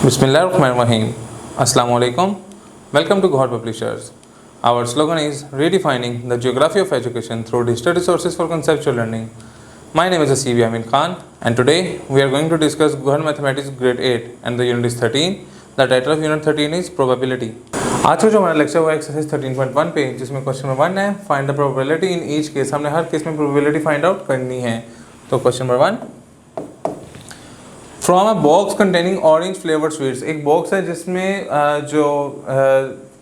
Bismillahirrahmanirrahim. Assalamu alaikum. Welcome to God Publishers. Our slogan is redefining the geography of education through digital resources for conceptual learning. My name is Asibi Amin Khan, and today we are going to discuss Gohan Mathematics Grade 8 and the unit is 13. The title of unit 13 is probability. आज का जो हमारा lecture हुआ exercise 13.1 पे, जिसमें question number 1 है find the probability in each case. हमने हर केस में प्रोबेबिलिटी फाइंड आउट करनी है. तो question number 1, from a box containing orange flavoured sweets. एक बॉक्स है जिसमें जो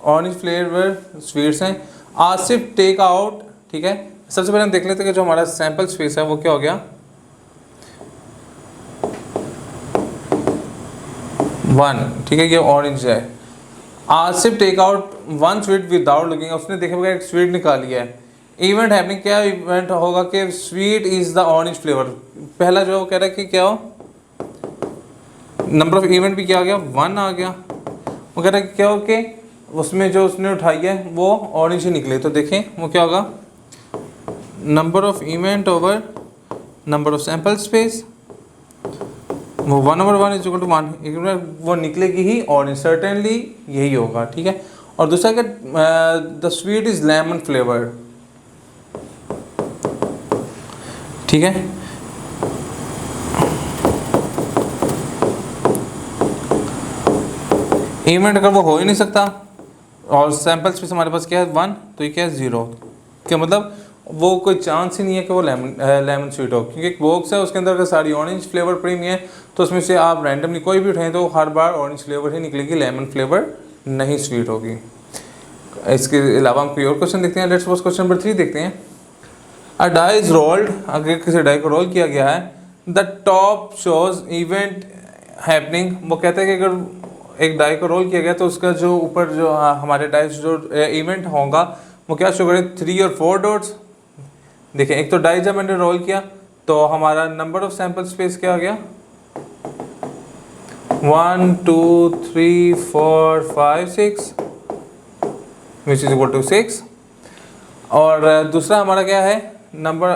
ऑरेंज फ्लेवर स्वीट्स हैं. Asif take out. ठीक है, सबसे पहले हम देख लेते हैं कि जो हमारा सैंपल स्पेस है वो क्या हो गया. 1. ठीक है, ये ऑरेंज है. Asif take out one sweet without looking. उसने देखा बगैर एक स्वीट निकाली है. इवेंट हैपनिंग, क्या इवेंट होगा कि sweet is the orange flavour. पहला जो कह रहा है कि क्या हो, नंबर ऑफ इवेंट भी क्या आ गया, 1 आ गया. वो कह रहा है क्या हो कि उसमें जो उसने उठाई है वो ऑरेंज ही निकले. तो देखें वो क्या होगा, number of event over number of sample space, वो 1/1 इज इक्वल टू 1. वो निकलेगी ही ऑरेंज, सर्टेनली यही होगा. ठीक है. और दूसरा क्या, the sweet is lemon flavoured. ठीक है. इवेंट अगर वो हो ही नहीं सकता और सैंपल स्पेस हमारे पास क्या है 1, तो ये क्या है 0. क्या मतलब वो कोई चांस ही नहीं है कि वो लेमन स्वीट हो, क्योंकि एक बॉक्स है उसके अंदर अगर सारी ऑरेंज फ्लेवर पड़ी हुई है तो उसमें से आप रैंडमली कोई भी उठाएं तो हर बार ऑरेंज फ्लेवर ही निकलेगी, लेमन फ्लेवर नहीं स्वीट होगी. इसके अलावा हम कोई और क्वेश्चन देखते हैं. लेट्स सपोज क्वेश्चन नंबर 3 देखते हैं. अ डाई इज रोल्ड. अगर किसी डाई को रोल किया गया है, the top shows event happening. वो कहते हैं कि अगर एक डाई को रोल किया गया तो उसका जो ऊपर जो हमारे डाई जो इवेंट होगा वो क्या शो करे, 3 और 4 डॉट्स. देखें, एक तो डाई जब मैंने रोल किया तो हमारा नंबर ऑफ सैंपल स्पेस क्या आ गया, 1 2 3 4 5 6 विच इज इक्वल टू 6. और दूसरा हमारा क्या है, नंबर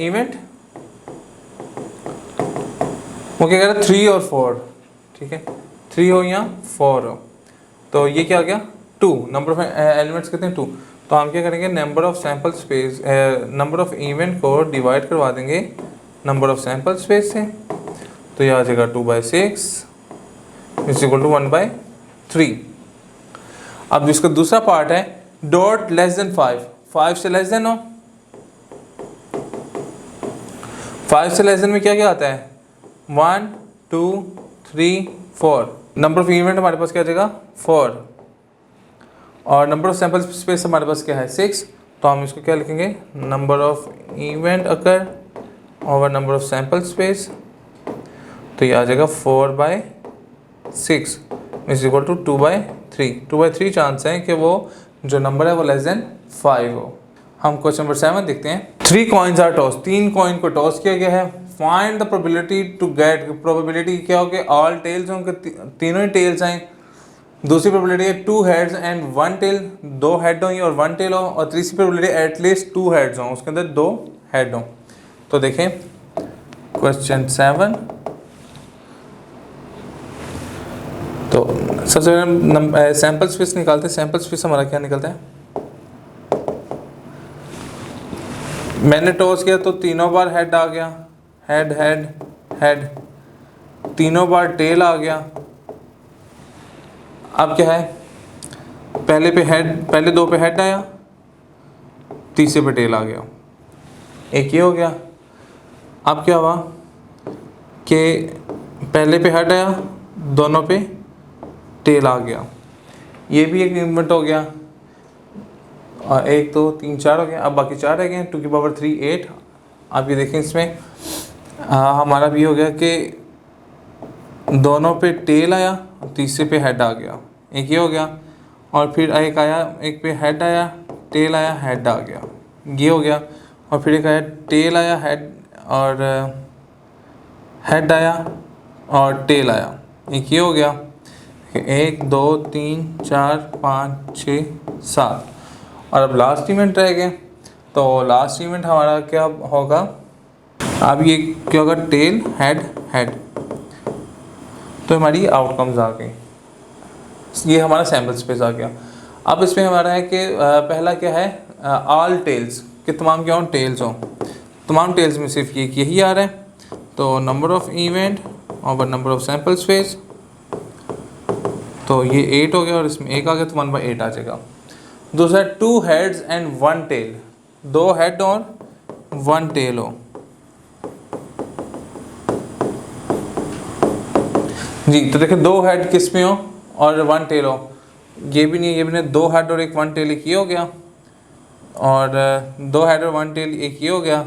इवेंट वो क्या कह रहा है, 3 और 4. ठीक है, 3 हो या 4 हो. तो ये क्या आ गया 2. नंबर ऑफ एलिमेंट्स कितने 2. तो हम क्या करेंगे, number of sample space, number of event को डिवाइड करवा देंगे नंबर ऑफ सैंपल स्पेस से. तो यह आ जाएगा 2/6 इज इक्वल टू 1/3. अब जिसका दूसरा पार्ट है, डॉट लेस देन 5 से लेस देन हो. 5 से लेस देन में क्या क्या आता है, 1 2 3 4. नंबर ऑफ इवेंट हमारे पास क्या आ जाएगा 4 और नंबर ऑफ सैंपल स्पेस हमारे पास क्या है 6. तो हम इसको क्या लिखेंगे, number of event occur over number of sample space. तो ये आ जाएगा 4/6 इज इक्वल टू 2/3. 2/3 चांस है कि वो जो नंबर है वो लेस देन 5 हो. हम क्वेश्चन नंबर 7 देखते हैं. 3 कॉइन्स आर टॉस. 3 कॉइन को टॉस किया गया है. Find the probability to get. Probability क्या हो कि ऑल टेल्स होंगे, तीनों ही टेल्स आए. दूसरी प्रोबेबिलिटी है 2 हेड्स एंड 1 टेल, 2 हेड होंगी और 1 टेल हो. और तीसरी प्रोबेबिलिटी एटलीस्ट 2 हेड्स हों, उसके अंदर 2 हेड हों. तो देखें क्वेश्चन 7. तो सबसे पहले सैंपल स्पेस निकालते हैं. सैंपल स्पेस हमारा क्या निकलता है, मैंने टॉस किया तो तीनों बार हेड आ गया, हेड हेड हेड. तीनों बार टेल आ गया. अब क्या है, पहले 2 पे हेड आया, तीसरे पे टेल आ गया. एक ये हो गया. अब क्या हुआ कि पहले पे हेड आया, दोनों पे टेल आ गया. ये भी एक इवेंट हो गया. और 1 2 3 4 हो गया. अब बाकी 4 रह गए. 2 की पावर 3 8. आप ये देखें, इसमें हमारा भी हो गया कि दोनों पे टेल आया, तीसरे पे हेड आ गया. एक ये हो गया. और फिर एक आया, एक पे हेड आया, टेल आया, हेड आ गया. ये हो गया. और फिर एक आया, टेल आया, हेड और हेड आया और टेल आया. एक ये हो गया. 1 2 3 4 5 6 7. और अब लास्ट इवेंट रह गए. तो लास्ट इवेंट हमारा क्या होगा, अब ये क्या होगा, टेल हेड हेड. तो हमारी आउटकम्स आ गई। ये हमारा सैम्पल स्पेस आ गया। अब इसमें हमारा है कि पहला क्या है, ऑल टेल्स, कि तमाम क्या हो, टेल्स हो। तमाम टेल्स में सिर्फ यही आ रहा है। तो number of event over number of sample space, तो ये 8 हो गया और इसमें 1 आ गया, तो 1/8 आ जाएगा। दूसरा 2 हेड्स एंड 1 टेल, 2 हेड और 1 टेल हो जी। तो देखिए 2 हेड किस में हो और 1 टेल हो, ये भी नहीं है, ये भी नहीं, 2 हेड और 1 टेल, एक ये हो गया, और 2 हेड और 1 टेल एक ये हो गया,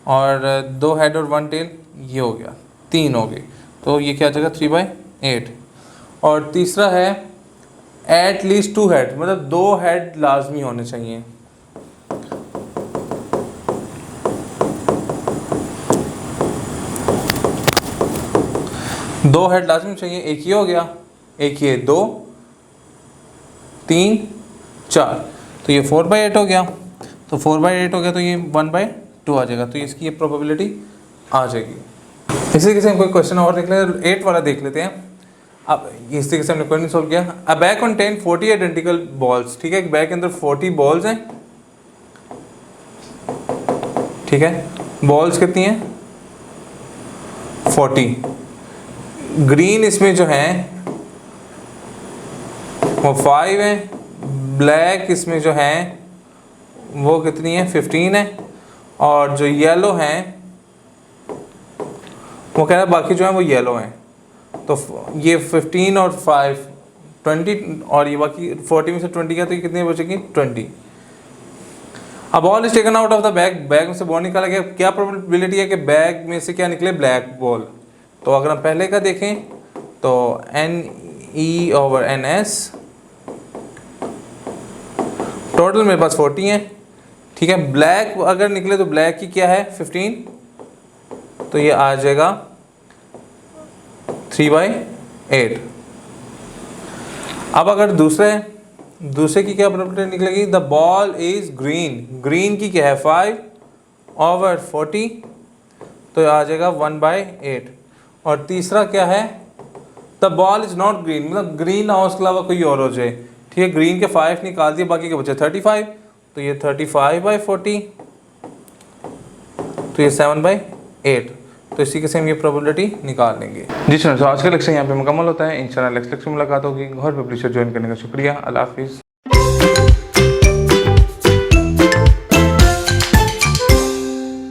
और 2 हेड और 1 टेल ये हो गया, 3 हो गए। तो ये क्या आ जाएगा 3/8। और तीसरा है एट लीस्ट 2 हेड, मतलब 2 हेड लाजमी होने चाहिए। दो हेड लाजमी चाहिए, एक ये हो गया, एक ये, 2 3 4, तो ये 4/8 हो गया। तो 4/8 हो गया, तो ये 1/2 आ जाएगा। तो इसकी ये प्रोबेबिलिटी आ जाएगी। इसी तरीके से हम कोई क्वेश्चन और देख लेते हैं, 8 वाला देख लेते हैं। अब इस तरीके से हमने क्वेश्चन सॉल्व किया। अ बैग कंटेन 40 आइडेंटिकल बॉल्स, ठीक है, एक बैग के अंदर 40 बॉल्स हैं, ठीक है, बॉल्स कितनी हैं 40। ग्रीन इसमें जो है वो 5 है, ब्लैक इसमें जो है वो कितनी है 15 है, और जो येलो हैं वो कह रहा है बाकी जो है वो येलो हैं। तो ये 15 और 5 20, और ये बाकी 40 में से 20 का, तो ये कितनी बचेगी 20। अब ball is taken out of the bag, bag में से बॉल निकाला गया, क्या प्रोबेबिलिटी है कि बैग में से क्या निकले, ब्लैक बॉल। तो अगर हम पहले का देखें तो NE/NS, टोटल मेरे पास 40 है, ठीक है। ब्लैक अगर निकले तो ब्लैक की क्या है 15, तो ये आ जाएगा 3/8। अब अगर दूसरे की क्या प्रोबेबिलिटी निकलेगी, the ball is green, green की क्या है 5/40, तो आ जाएगा 1/8। और तीसरा क्या है, the ball is not green, मतलब ग्रीन ना हो उसके अलावा कोई और हो जाए, ठीक है। ग्रीन के 5 निकाल दिए, बाकी के बचे 35, तो ये 35/40, तो ये 7/8। तो इसी के से हम ये प्रोबेबिलिटी निकाल लेंगे। जी सर, तो आज का लेक्चर यहाँ पे मुकम्मल होता है। इंशाल्लाह नेक्स्ट लेक्चर में मुलाकात होगी। गौहर पब्लिशर ज्वाइन करने का शुक्रिया। अल्लाह हाफिज़।